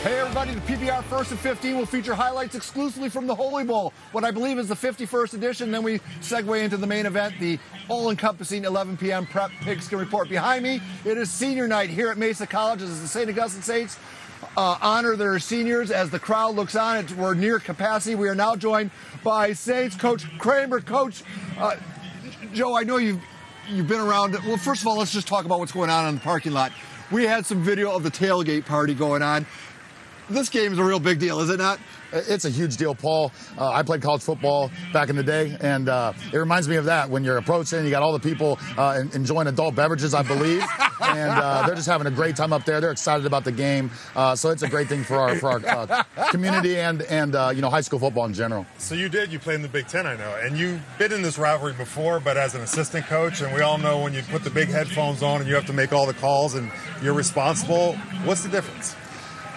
Hey everybody, the PPR First and 15 will feature highlights exclusively from the Holy Bowl, what I believe is the 51st edition. Then we segue into the main event, the all-encompassing 11 p.m. Prep Pigskin Report. Behind me, it is senior night here at Mesa College as the St. Augustine Saints honor their seniors as the crowd looks on. We're near capacity. We are now joined by Saints Coach Kramer. Coach, Joe, I know you've been around. Well, first of all, let's just talk about what's going on in the parking lot. We had some video of the tailgate party going on. This game is a real big deal, is it not? It's a huge deal, Paul. I played college football back in the day, and it reminds me of that. When you're approaching, you got all the people enjoying adult beverages, I believe, and they're just having a great time up there. They're excited about the game, so it's a great thing for our community and high school football in general. So you played in the Big Ten, I know, and you've been in this rivalry before, but as an assistant coach, and we all know when you put the big headphones on and you have to make all the calls and you're responsible, what's the difference?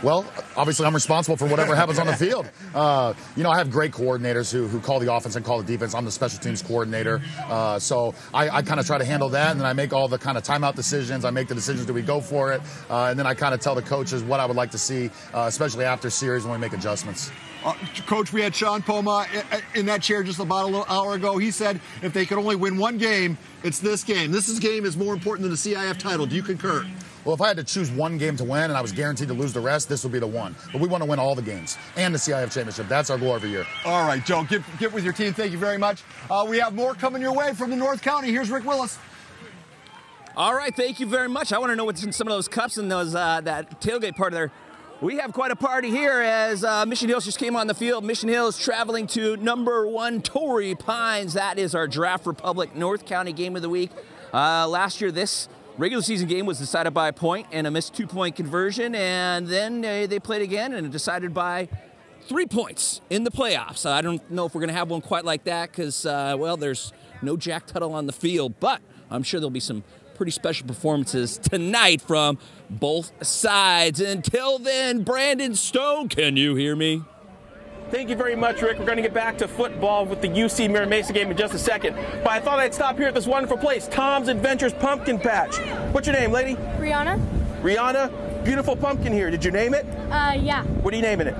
Well, obviously, I'm responsible for whatever happens on the field. I have great coordinators who call the offense and call the defense. I'm the special teams coordinator. So I kind of try to handle that, and then I make all the kind of timeout decisions. I make the decisions, do we go for it? And then I kind of tell the coaches what I would like to see, especially after series when we make adjustments. Coach, we had Sean Poma in that chair just about an hour ago. He said if they could only win one game, it's this game. This game is more important than the CIF title. Do you concur? Well, if I had to choose one game to win and I was guaranteed to lose the rest, this would be the one. But we want to win all the games and the CIF championship. That's our goal every year. All right, Joe, get with your team. Thank you very much. We have more coming your way from the North County. Here's Rick Willis. All right, thank you very much. I want to know what's in some of those cups and those that tailgate part of there. We have quite a party here as Mission Hills just came on the field. Mission Hills traveling to #1 Torrey Pines. That is our Draft Republic North County game of the week. Last year, this regular season game was decided by a point and a missed 2-point conversion, and then they played again and decided by 3 points in the playoffs. I don't know if we're going to have one quite like that because, there's no Jack Tuttle on the field, but I'm sure there'll be some pretty special performances tonight from both sides. Until then, Brandon Stone, can you hear me? Thank you very much, Rick. We're going to get back to football with the UC Mira Mesa game in just a second. But I thought I'd stop here at this wonderful place, Tom's Adventures Pumpkin Patch. What's your name, lady? Rihanna. Rihanna, beautiful pumpkin here. Did you name it? Yeah. What are you naming it?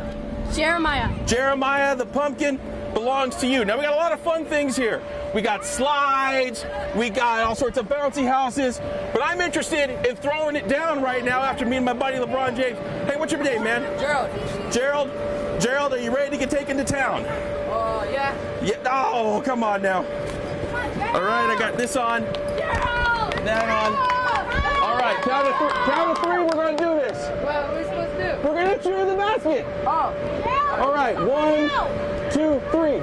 Jeremiah. Jeremiah, the pumpkin belongs to you. Now, we got a lot of fun things here. We got slides, we got all sorts of bouncy houses, but I'm interested in throwing it down right now after meeting my buddy LeBron James. Hey, what's your name, man? Gerald. Gerald, are you ready to get taken to town? Yeah. Oh, come on now. All right, I got this on. Gerald! That on. All right, count of three, we're going to do this. What are we supposed to do? We're going to hit you in the basket. Oh. All right, 1, 2, 3.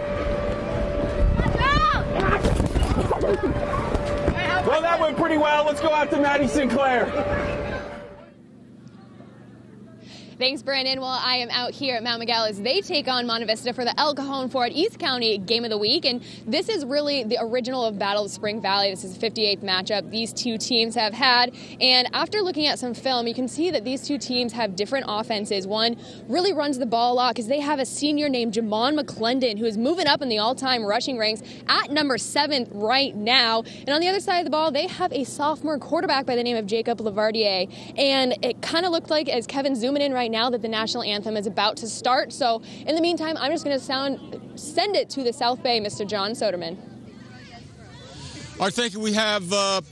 Well, that went pretty well. Let's go out to Maddie Sinclair. Thanks, Brandon. Well, I am out here at Mount Miguel as they take on Monte Vista for the El Cajon Ford East County Game of the Week. And this is really the original of Battle of Spring Valley. This is the 58th matchup these two teams have had. And after looking at some film, you can see that these two teams have different offenses. One really runs the ball a lot because they have a senior named Jamon McClendon who is moving up in the all-time rushing ranks at #7 right now. And on the other side of the ball, they have a sophomore quarterback by the name of Jacob Lavardier. And it kind of looked like, as Kevin zooming in right now, that the national anthem is about to start. So in the meantime, I'm just going to send it to the South Bay, Mr. John Soderman. All right, thank you. We have the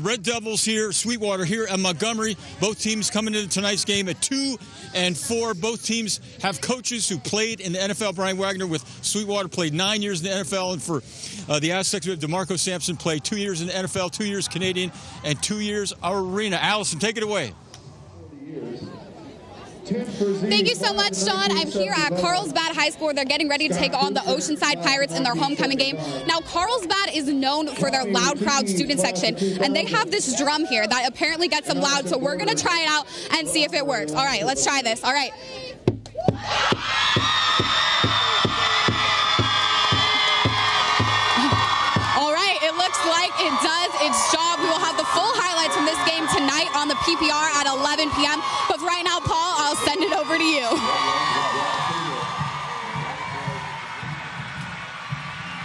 Red Devils here, Sweetwater here, and Montgomery. Both teams coming into tonight's game at 2 and 4. Both teams have coaches who played in the NFL. Brian Wagner with Sweetwater played 9 years in the NFL, and for the Aztecs, we have DeMarco Sampson played 2 years in the NFL, 2 years Canadian, and 2 years our arena. Allison, take it away. Thank you so much, Sean. I'm here at Carlsbad High School. They're getting ready to take on the Oceanside Pirates in their homecoming game. Now, Carlsbad is known for their loud, proud student section, and they have this drum here that apparently gets them loud, so we're going to try it out and see if it works. All right, let's try this. All right. All right, it looks like it does its job. We will have the full highlights from this game tonight on the PPR at 11 p.m. But for right now, Paul, I'll send it over to you.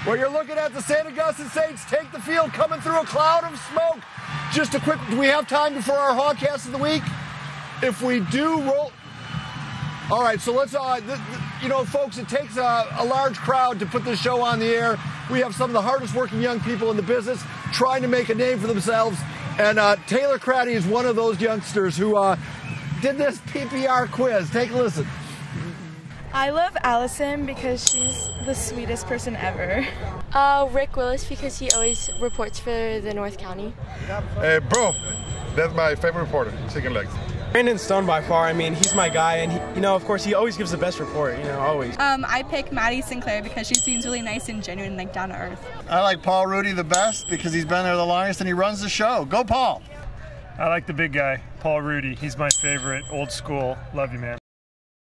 Well, you're looking at the St. Augustine Saints take the field coming through a cloud of smoke. Just a quick, do we have time before our Hawkcast of the week? If we do, All right, so let's, you know, folks, it takes a large crowd to put this show on the air. We have some of the hardest working young people in the business trying to make a name for themselves. And Taylor Craddy is one of those youngsters who did this PPR quiz. Take a listen. I love Allison because she's the sweetest person ever. Rick Willis because he always reports for the North County. Bro, that's my favorite reporter, Chicken Legs. Brandon Stone by far. I mean, he's my guy, and he, you know, of course, he always gives the best report. You know, always. I pick Maddie Sinclair because she seems really nice and genuine, like down to earth. I like Paul Rudy the best because he's been there the longest and he runs the show. Go, Paul. I like the big guy, Paul Rudy. He's my favorite, old school. Love you, man.